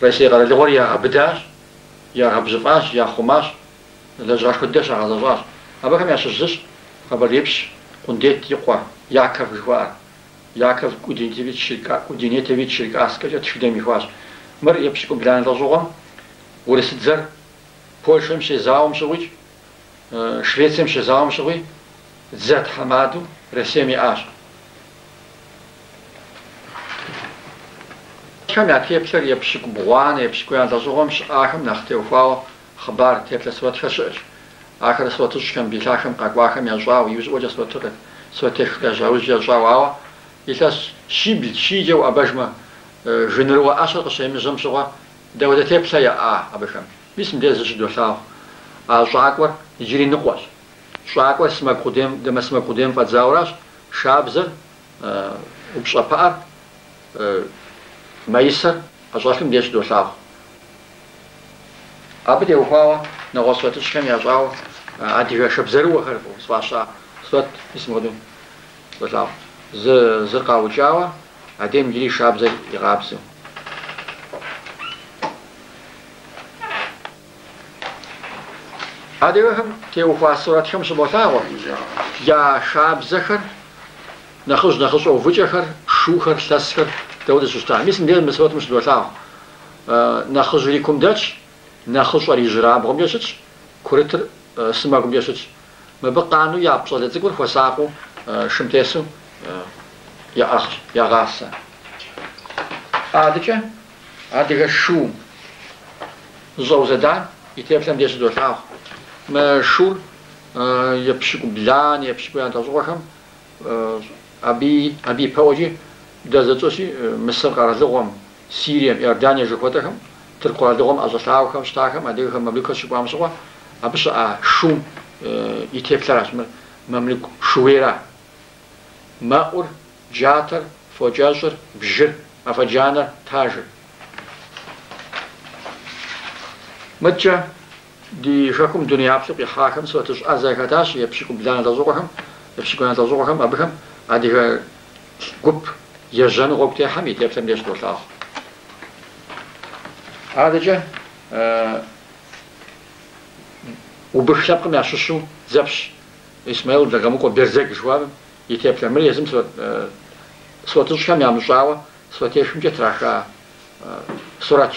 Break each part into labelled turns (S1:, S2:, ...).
S1: رئيسي قال لغور يا أبداش يا أبزفاش يا خماش لجاش خدش على زواج أبا كم يشجش خبر يبش قنديت يقوى يعكف جوار يعكف كودينيتي شركة أسكجة تشدم يخواش مر يبش كبلان لزوغم ورست زر بولش مشي زاوم شويج شويتس مشي زاوم شوي زاد حمادو رسمي آش كم يعتبر يبش كبوان يبش كوان لزوغم ش آخم نختيو فاو خبر تبلا سوات خشش آخر سواتش كم بيلاخم قاقواخم يجاو يوز وجه سواتك سواتك يجاوز يجاو يلاس شيبل شيجو أبجما جنروا أشر قشيم جمشوا داود تبلا يا أبشم باسم ده زج دوساو شاكور يجري نقواش شاكور اسمه قدام دم اسمه قدام فتزاوراش شابزر وبشابار مايسر أشرفهم ديش دوساو أبدي وفاوا نغصتش كم يجاو عادي شبزروا خرفوا سواشا صوت اسمه قدام دوساو زرقا وجاوا عديم جري شابزر يغابسو هذا تيوفا صورة خمس بوثاوة يا شاب زخر نخش أو فجخر شوخر سسخر تود سوستان ميسم ديال مسوات مش بوثاوة نخش ليكم داتش نخش على جراب غم يشتش كورتر سما غم يشتش ما بقى عنو يا بصل تقول فساقو شمتيسو يا أخ يا غاسة هذا شو زوزدان يتبسم ديش دوثاوة مشهور يبشكوا بلان يبشكوا عن تزوجهم أبي بوجي دزتوسي مصر قرضهم سوريا يردانيا جوكتهم تركوا لهم أزلاوهم شتاهم أديهم مملكة شباب سوا أبش شوم يتفلرش مملك شويرة ماور جاتر فوجازر بجر أفجانا تاجر متى دي شكم دنيا بسق يحاكم سوتش أزاكتاش يبشكم بلان تزوجهم يبشكون تزوجهم أبهم عادي قب يجن غبتي حميد يبسم ليش دوساخ هذا جه وبخشبكم يا شو زبش إسماعيل دعمكم برزق شواب يتبسم من يزم سوتش كم يعمل شاوة سوتش كم جتراخا سرعة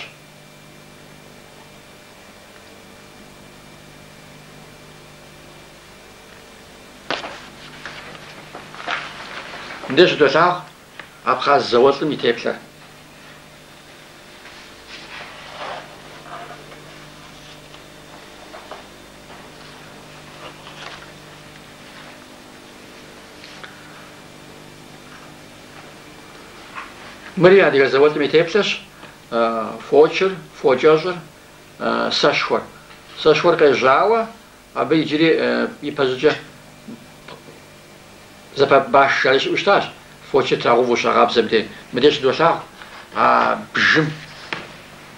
S1: ندش دوساخ أبخاز زوجت ميتبسر مريا ديك زوجت ميتبسر فوجر ساشور كجاوا أبي يجري يبزج زباب باش شالش وشتاش فوتش تراغو وشغاب زبدين مديش دوساغ بجم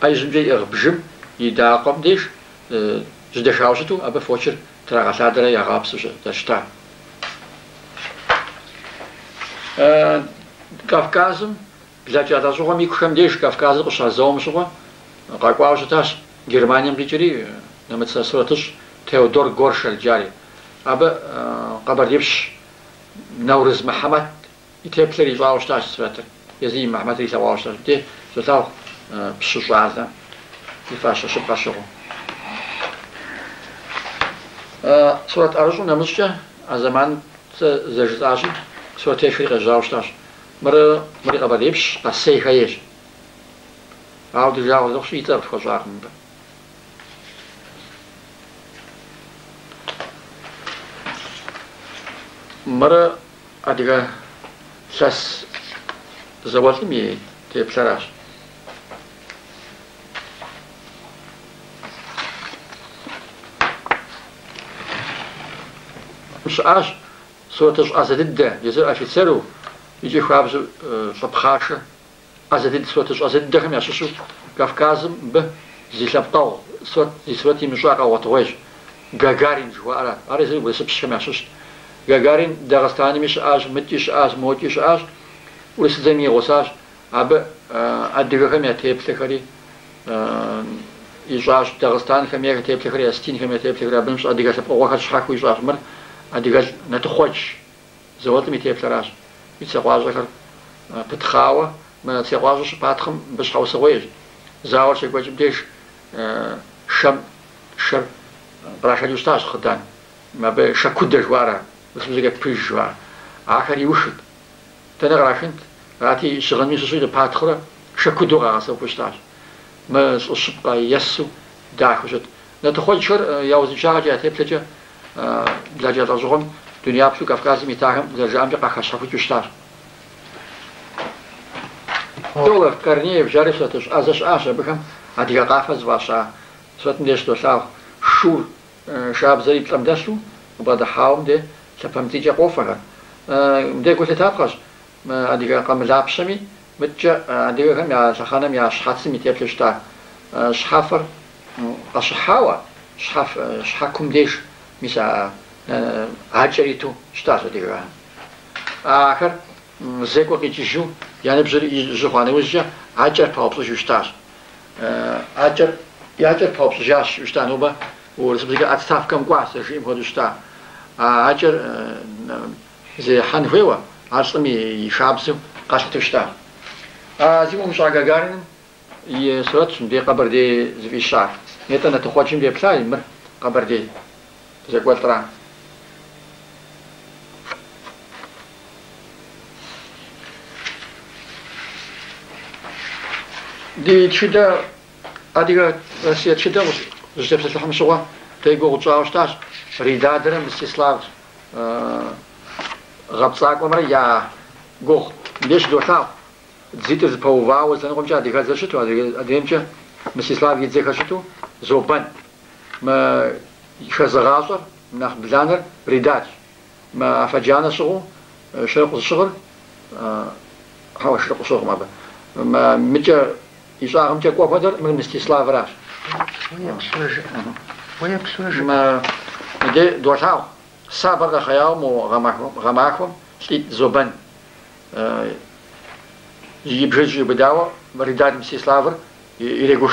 S1: أي زبدي بجم يداقم ديش جدشاوشتو أبا فوتش تراغسادر يغاب سوش تشتا كافكازم بزاف ياتازوغا ميكوشم ديش كافكاز قشا زوم شوغا قاقواوشتاش جرمانيا بيجري نمتسا سورتش تيودور غورشل جاري أبا قبر يبش نورز محمد يتبلر يزاوشتاش سواتر يزي محمد يزاوشتاش دي زتاو بشجاعة يفاشا شبقى شغل سورة أرجو نمشجة أزمان زجزاشي سورة تشريق يزاوشتاش مري قبل يبش قصي خيش عاود يزاوش دخش يترف خزاق منبا مرة أديك ساس زوجت مي تبصراش مش عاش صوتش أزدد يزر أفيتسرو يجي خابز صبخاشة أزدد صوتش أزدد خم يشوشو كافكازم به زيلابطاو صوت يمشاقة وطويش غاغارين جوارا أريزي ويسبش خم يشوش غاغارين داغستاني مش آج متيش آج موتيش آج ولسدمي غساج أب أديك خم يتيب تكري يجاش داغستان خمية تبلغ أستين خمية تبلغ بنمش أديك سبقوا شحك ويجاش مر أديك نتخوج زوات ميتبلغ يتسقواج ذكر بتخاوة ما تسقواجش باتخم باش خاو سويج زاور شي كوج بديش شر راح يجتاش خدان ما بشكود جوارا بس بزيك بيج جوار آخر يوشد تنغراشنت راتي شغل ميسو سويد باتخرة شكودو غاسو بشتاش ما الشبقة يسو داخوشت نتخوج شر ياوز جاجة تبلجة بلاجة تزغم دنيا بسو كافكازي ميتاهم بلاجة أمجا قاخشاكو جشتاش دولة في كارنيه في جاري سوتش أزش آشا بكم أديك قافز واشا سوت نديش دوشاو شور شاب زي بلام داشو وبعد حاوم ده سبهم تيجي قوفها ده قلت تابخش أديك قام لابشمي متجا أديك هم يا سخانم يا شحاتس ميتيبلشتا شحافر أشحاوة شحاكم ديش ميسا عجريتو شتاش أديك آخر زيكو قيتشو يعني بجري جواني وجه عجر بابس جوشتاش عجر يعجر بابس جاش جوشتان هوبا ورسبتك أتستاف كم قواس جيم هو جوشتا عجر زي حنفيوة عصمي يشابسو قاش تشتا زيمو مش عقاقارن يسرتش دي قبر دي زي الشعر نيتنا تخواتشم دي بساي مر قبر دي زي قوالتران دي تشدا أديك راسية تشدا وزيف تلحم سوا تيجو وتشاوشتاش ريدادر مستسلاف غبصاك ومر يا جو ليش دوتاو زيت البوفا وزنقوم جا أديك زشتو أديمجا مستسلاف يتزكشتو زوبان ما يخزغاصر مناخ بلانر ريداد ما فجانا سغو شرق الصغر هو شرق الصغر ما متى يساهم تقوى فدر من مستسلاف راش ما دي دوتاو سابقا خيام وغماكم سيد زوبان يبجي بداوة مريدات مستسلافر يريقوش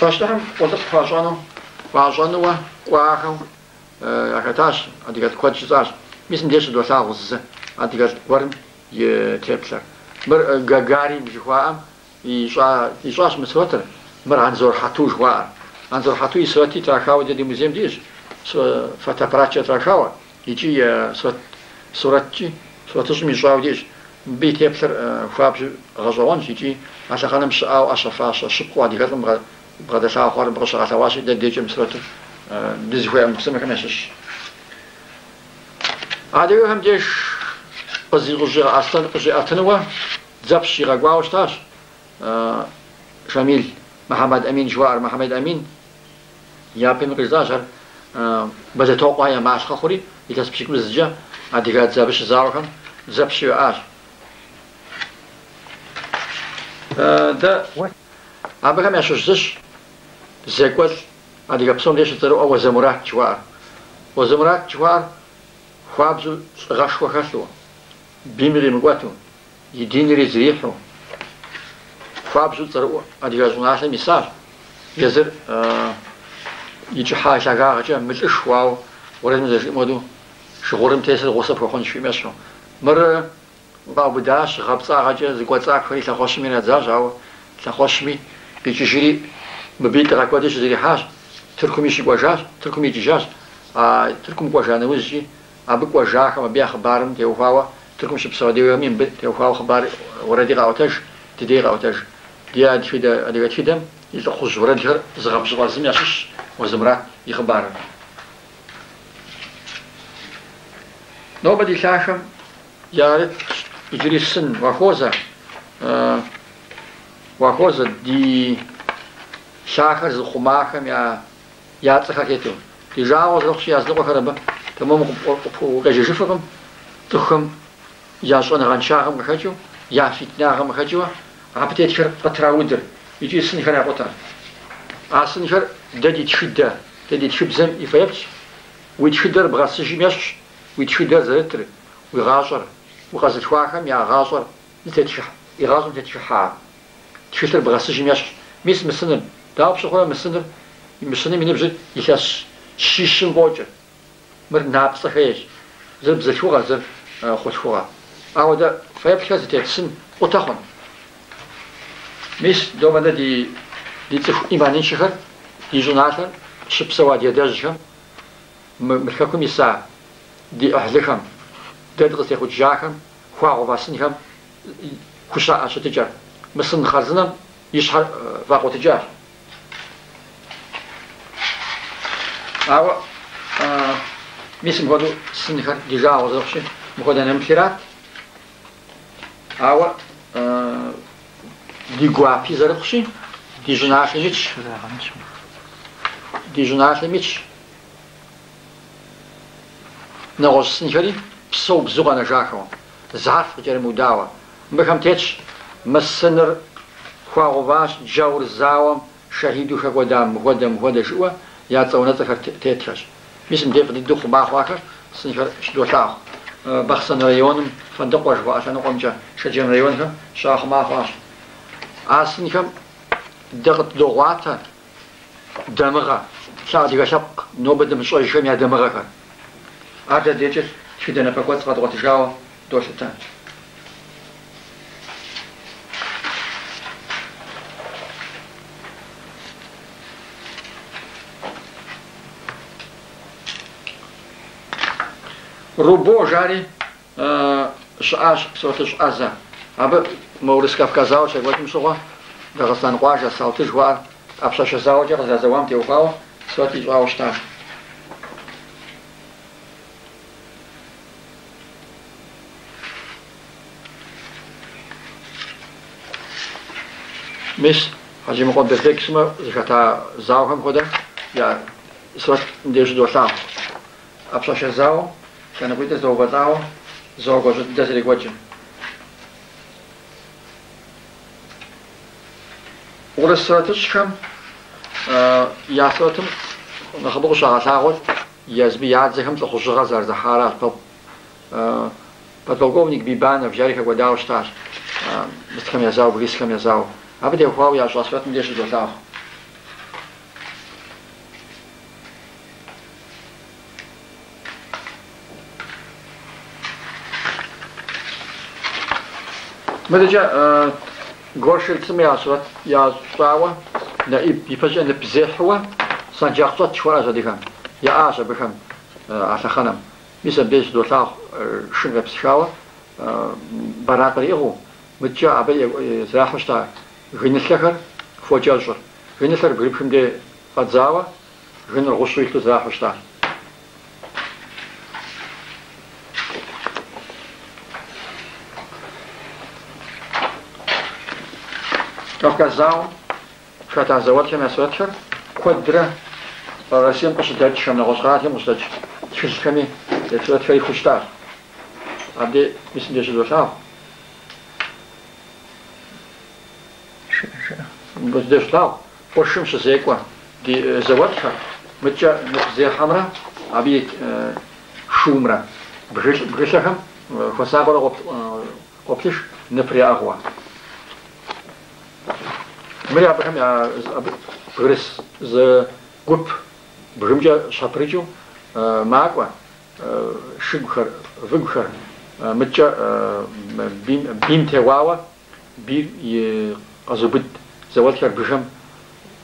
S1: فاشتهم وضط فاشانو وآخو أكتاش أديك كواتش زاش ميسم ديش دوتاو وزة أديك ورم يتبسر مر غاغاري بجوام يشاش مسوتر مر عنزور حاتو جوار عنزور حاتو يسوتي تراكاو دي موزيم ديش فاتابراتشا تراكاو يجي صورتي صورتش ميجاو ديش بيتبسر خوابج غزوان يجي عشان خانم شاو اشفاش شقوا دي غادم بغدا ساعه خور بغش غتواش ديجي مسوتر ديزوي مقسم كماشش عادي هم ديش قزي أصلاً قزي أتنوا زبش يغاوش تاش شميل محمد أمين جوار محمد أمين يا بين قزاجر بدأ توقع يا معش خوري يتسبشك بزجا عديقات زبش زاروكم زبش يعاش ده أبغى ما يشوفش زكوة عديقات بسون ليش ترى أو زمرات جوار وزمرات جوار خوابزو غش وخسوا بيمري مقواتو يدينري زريحو خوابزو ترى عديقات زناش مثال يزر يجي حاجة كاجا ملش واو ورد مزج مودو شغورم تيسر غصب وخون شو ماشو مر باو بداش غبصا كاجا زقوصا كوي تخوش من زاجاو تخوش مي بيجي مبيت راكوادش زري حاج تركم يشي قواجاش تركم يجي جاش تركم قواجانا وزجي أبوك وجاك ما بيا خبارم تيوفاوا تركم شبصادي ويمين بيت تيوفاوا خبار وردي قاوتاج تدي قاوتاج دياد فيدا أديات فيدم إذا خش وردي زغب زغازم ياشش وزمرة يخبار nobody شاشم يارد يجري السن وخوزة دي شاخر زخماخم يا تخاكيتو دي جاوز رخشي أصدقوا خربا تمام وقاجي شفقم تخم يا صون غنشاهم مخجو يا فتناهم مخجو عبتيت خر قطراودر يجي السن خنا قطر السن خر ددي تشدا ددي تشبزم يفيبش ويتشدر بغاسجي ماش ويتشدر زرتر ويغاشر وقصد شواكم يا غاصر نتشح يغاصر نتشحها تشتر بغسج مياش ميس مسنر داو بشخوره مسنر مسنر من بزد يلاس شيشن بوجه مر نابس خيش زب زلشوغا زب خوشوغا أو ده فيبكاز تيتسن وتاخن ميس دوما دي تخ إيمانين شخر دي جناتر شبسوا دي درجهم ملككم يسا دي أهلهم تدرس ياخد جاكم خواغو باسنهم خشاء شتجار مسن خرزنم يشحر فاقو تجار أو ميس مهدو سنخر دي جاو زرشي مهدو نمكيرات أو دي غوابي زرخشي دي جناح ميتش دي جناح ميتش نغوص سنخري بسو بزوغانا جاكو زعف جري مداوة مكم تيتش مسنر خواغو باش جاور زاوم شهيدو خقودام مغودا جوا يا تصونا تخر تيتش ميسم ديف دي دوخ باخواكر سنخر شدوشاخ بخصن ريونم فندق وجوا عشان قمجة شجن ريونها شاخ ما فاش عاسنكم دغت دوغواتا دمغا شادي غشق نوبد مشوي شميا دمغا هذا ديجت شدنا بقوت قد وتجاوا دوشتان ربو جاري شاش صوتش ازا ابا مورس كافكازاو شغلت مشوغا دغستان قواجا صوتش وا ابشاش زاوجا زازوام تيوقاو صوتي جواو شتا مش حاجه مقود بفكسما زكتا زاوهم كده يا صوت ديش دوشا ابشاش زاو كان بيت زوغتاو زوغو دزري غوجن ورساتش كم يا صوتم نخبو شغاثاغو يزبي يادزهم تخشغا زرزحارات طب подполковник Бибана в Яриха Гвадау штар быстхам язау близкам язау абде хвау я шла свет мне что дал مدجا غورشل سمياسوت يا شاوا لا يفجأ نبزحوا سنجاقصت شوارع زديكم يا آشا بكم آشا خنم مثل بيش دوتاخ شنغ بسشاوا برات بريغو متجا أبي زراحشتا غنسلخر فوجاجر غنسلخر بغربكم دي قدزاوا غنر غشويكتو زراحشتا كافكازاو شاتا زواتهم يسواتشر قدرة راسيم قصدت شمنا غصغاتهم قصدت شزكمي يسوات في خشتار عبدي بسم ديش دوشاو بس ديش لاو قشم شزيكوا دي زواتها متجا نقزي حمرا عبي شومرا بغشهم خسابر قبتش نفري أغوا مريا بهم يا بريس ز جوب برمجة شابريجو معقوا شجخر فجخر متجا بيم تواوا بي أزبط زوال كر بهم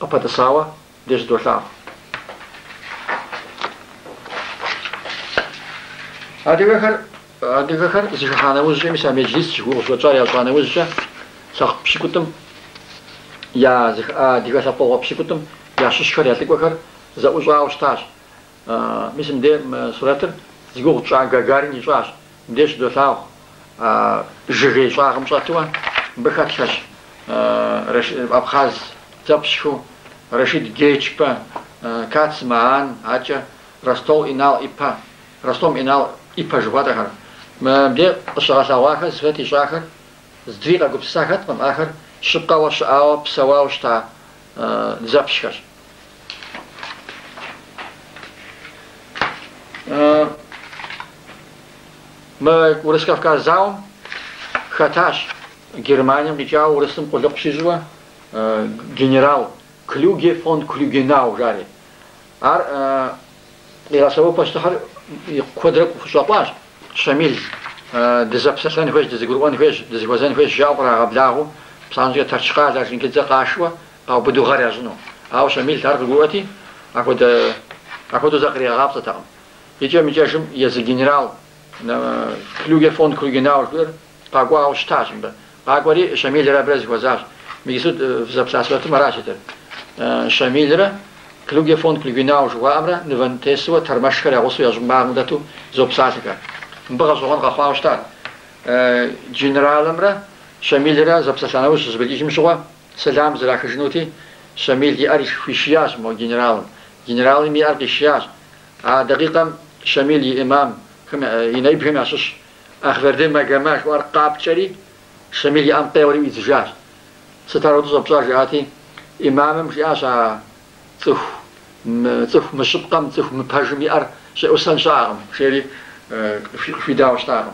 S1: أبدا سوا ديش دوشاف هذا خر زخانة وزجة مثل مجلس شو وزوجة يا زخانة وزجة صح بشكوتم يا زخ ديك سبوا بشكوتم يا ششخر يا تقوكر زوجة أوستاش مثل ده سورة زيقو تشان غارين يشاش ديش دوشاف جري شاخ مشاتوان بخاتشاش رش أبخاز تبشو رشيد جيتشبا كاتس معان عجا رستول إنال إبا رستوم إنال إبا جواتها ما بدي أشغل واحد سويتي شاخر زدري لقب ساكت من آخر شقة وشقاوة بسوا وشتا زبشكر ما ورس كافكاز زاوم خاتاش Германия меча урысым кулак шижуа генерал Клюге фон Клюгенау жари. Ар ясау пастахар квадрат фушлапаш шамил дезапсасан веш дезгурван веш дезгвазан веш жабра габлагу псанжа тачка дашин кидза кашва а буду гаражну. А шамил тар гуати акода закрия гапсата. Ича мечашим яз генерал Клюге фон Клюгенау жар пагуа шташимба. Агвари Шамилера брез глазаш. Мигисуд в запсасвату марашитер. Шамилера Клюге фон Клюгенау жуамра невантесва тармашкара госу яжмагдату запсасика. Багажон гахау штат. Генераламра Шамилера запсасанау збегишим шуа. Салам зрахжнути. Шамил ди ариш фишияж мо генерал. Генерал ми аркишияж. А дакикам Шамил имам ينايب هم عشش أخبردين ما جماش وأرقاب شري شميل أمطي وري إتجاج ستارو دوز أبصار جاتي إمام مش عشا تخ مشبقم تخ مبهجمي أر شيء أصلا شاعم شيري في داو شاعم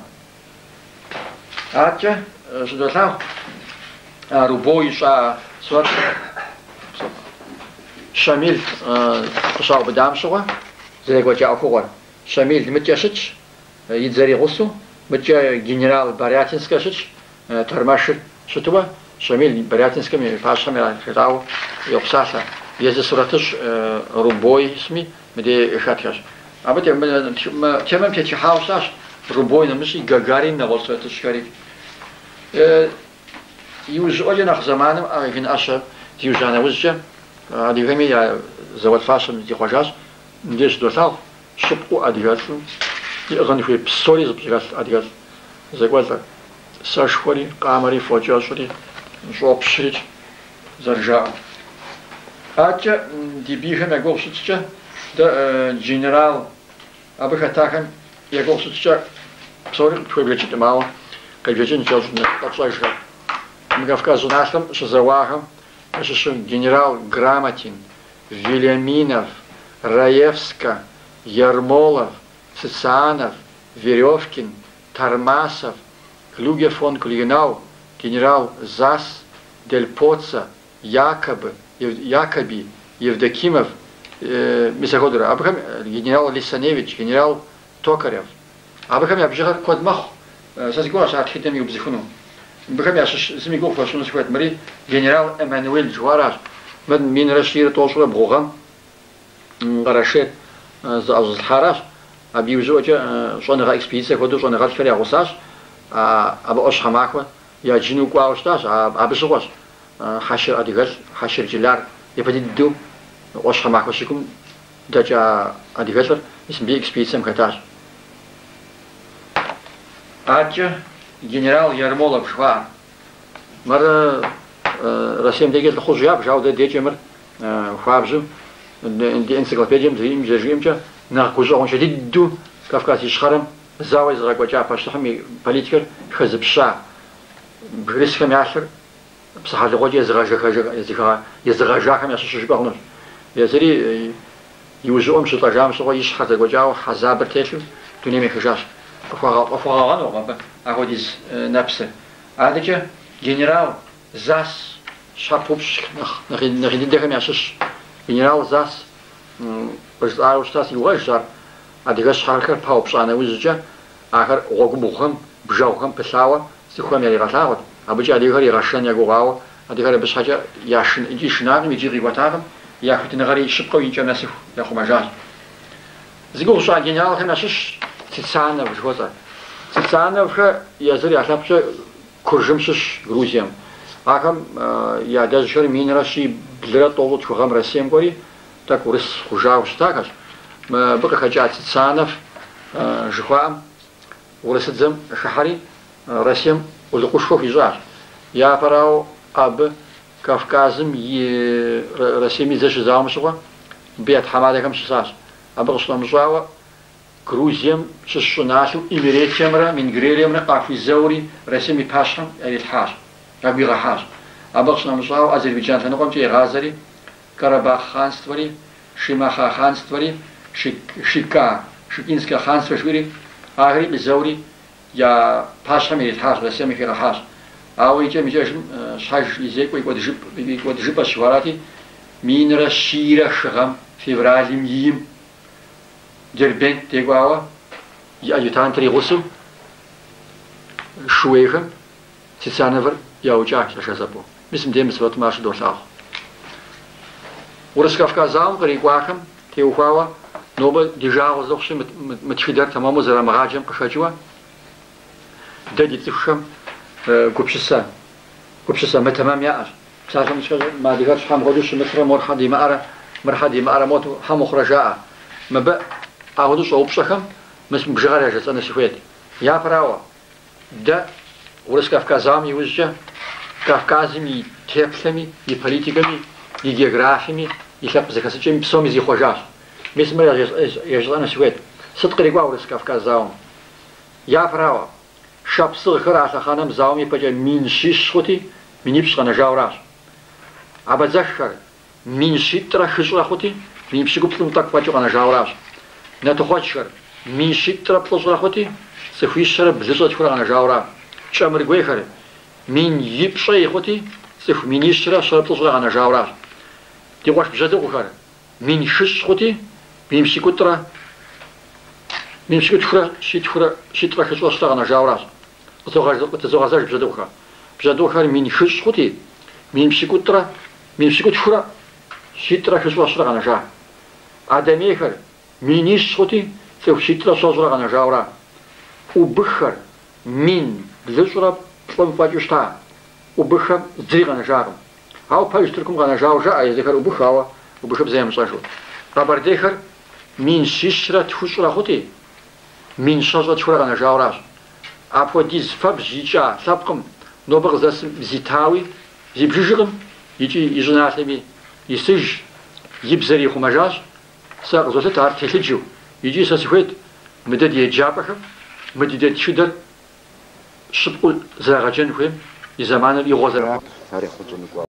S1: أتجا شدو ثاو ربوي شا سوات شميل شاو بدام شوا زي قوة أخوار شميل متجاشش يدزري غصو متجا جنرال بارياتنسكاشش ترماشر شتوا شميل بارياتنسكا مي فاشا مي خداو يقصاسا يزي صورتش ربوي اسمي مدي خاتياش أبا تمام تيجي حاوساش ربوي نمشي غاغارين نغوصوتش كاري يوز أجي نخ زمانم أغين أشا تيوجانا وزجا هذه فهمي يا زوال فاشا مدي خواجاش نديش دوثاو شبقو أديغاسو يغني في بسوري زبجاس أديغاس زغوالتا ساشوري قامري فوجاشوري جوبشريج زرجاو أجا دي بيهم يقولشتشا دا جنرال أبو خطاكم يقولشتشا بسوري تويبلجت ماو قيبجين جوزنا أبصايشا مكافكازو ناسم شزواهم ششن генерал Грамотин, Вильяминов, Раевска, Ермолов, Цицанов, Веревкин, Тармасов, Клюге фон Клюгенау, генерал Зас, Дель Поца, Якоби, Евдокимов, Мисаходра, Абрахам, генерал Лисаневич, генерал Токарев. Абрахам я бежал код мах, сазгуаш архитем юбзихуну. Абрахам я зимигов фашун схват мари, генерал Эммануэль Жуараш, من رشير توصل بغوغا غراشيت زعز الحراش أبي وزوجة صنعة إكسبيسة كده صنعة فريق غصاش أبى أشحى معه يا جنو قاوستاش أبى سواش حشر أديغال حشر جلار يبدي دو أشحى معه شكم دجا أديغال اسم بي إكسبيسة مكتاش أجا جنرال يرمولов شوا مرة رسم دیگر خوشیاب جاود دیجمر خوابزم دی انسیکلوپدیم زیم جزیمچه نخوشه آنچه دیدو کافکاسی شخرم زاویز رگوچه پاشتهمی پلیتکر خزبشا بریس کمی آخر بسحال قوی یزغاجه کمی آسوسش بخونش یزری یوزوم شد جام شد قویش خزر قوی و حزابر تیشو دنیمی خجاش افواغان و اقودیز نفسه عادی جنرال زاس شابوش نخديدهم يعشش جنرال زاس وزار وشتاس يوجر أديكش حركة باوبش أنا وزجة آخر غوغبوهم بجاوهم بساوة سيخوام يلي غتاغد أبجي أديكر يغشان يغوغاوة أديكر بس حاجة ياشن يجي شناغم يجي غيواتاغم ياخد نغاري شبقو ينجا ناسف ياخو مجاج زيقو شا جنرال هم يعشش تتسانا وشوزا تتسانا وشا يزري أخلابش كرجمشش غروزيام آخم یا داشتیم مین راشی بلرات طولت شوخم رسیم کوری تا کورس خوجاوش تاکش ما بقى خجات تصانف جخوام ورست زم شحري رسیم ولقوش خوف يجار یا فراو أب كافكازم رسيمي زش زامشوا بيت حماده كم شساش أبغى شلون جوا كروزيم ششناشو إميريت شمرة من غريريم نقافي زوري رسيمي باشم يعني الحاج أبي غحاج أبغى شلون جوا أذربيجان فنقوم جي غازري كرباخ خانستوري شيماخا خانستوري شيكا شيكينسكا خانستوري آخري بزوري يا باش هم يتحاش رسمي في رحاش أو يجي مجاش شاش يزيك ويقود جب الشواراتي مين رشيرة شغم في برازيل يم دربين تيجوا يأجتان تري غسم شويهم تسانفر يوجع شازبو مسم ديم سبت ماش دوساخ ورسكافكا زام قريقواكم تيوخاوا نوبل ديجاو زوخش متشدر تمامو زرا مغاجم قشاجوا ددي تخشم قبشسا ما تمام يا ساجم ما ديغاش حم غدوش متر مرحدي ما ارى موت حم خرجاء ما ب اهدوش اوبشخم مس بجغار يا انا شفيت يا براوا دا ورسكافكا زام يوجه كافكازمي تيبسمي и политиками и географиями и хапзахасчем псоми зи хожаш мисме я желана свет сытқыригва ورسكافكا زام يا براوا شابسر خراس خانم زاومی پجا مین شیش خوتی مینیبش خانه جاوراش ابزخر مین شیترا خشلا خوتی مینیبش گفتم تک پجا خانه جاوراش نتوخچر مین شیترا پلوزرا خوتی سخویشر بزرگ خانه جاورا چمر گویخر مین یبشای خوتی سخ مینیشرا شر پلوزرا خانه جاوراش دیگوش بجده خوخر مین شیش خوتی مینیبش گفترا مینیبش گفترا شیترا خشلا شر خانه جاوراش تزوغازاش بجدوخا من خش خوتي من شكوت خرا شيترا خشوا شرا غنا جا ادمي خر منيش خوتي سو شيترا شرا غنا جاورا وبخر من بزشرا طلب باجشتا وبخر زي غنا جارم هاو باجتركم غنا جاوجا اي ذكر وبخاوا وبخب زي مصاشو رابرديخر من شيشرا تخشرا خوتي من شجرا شرا غنا جاوراش أبوديز فبجيجا سابقم نوبغ زاسم زيتاوي زيبجيجم يجي يجناسمي يسج يبزري خماجاش ساق زوسة تار تلجو يجي ساسفيت مدد يجابخم مدد شدر شبقل زاغجن فيم يزمان يغوزر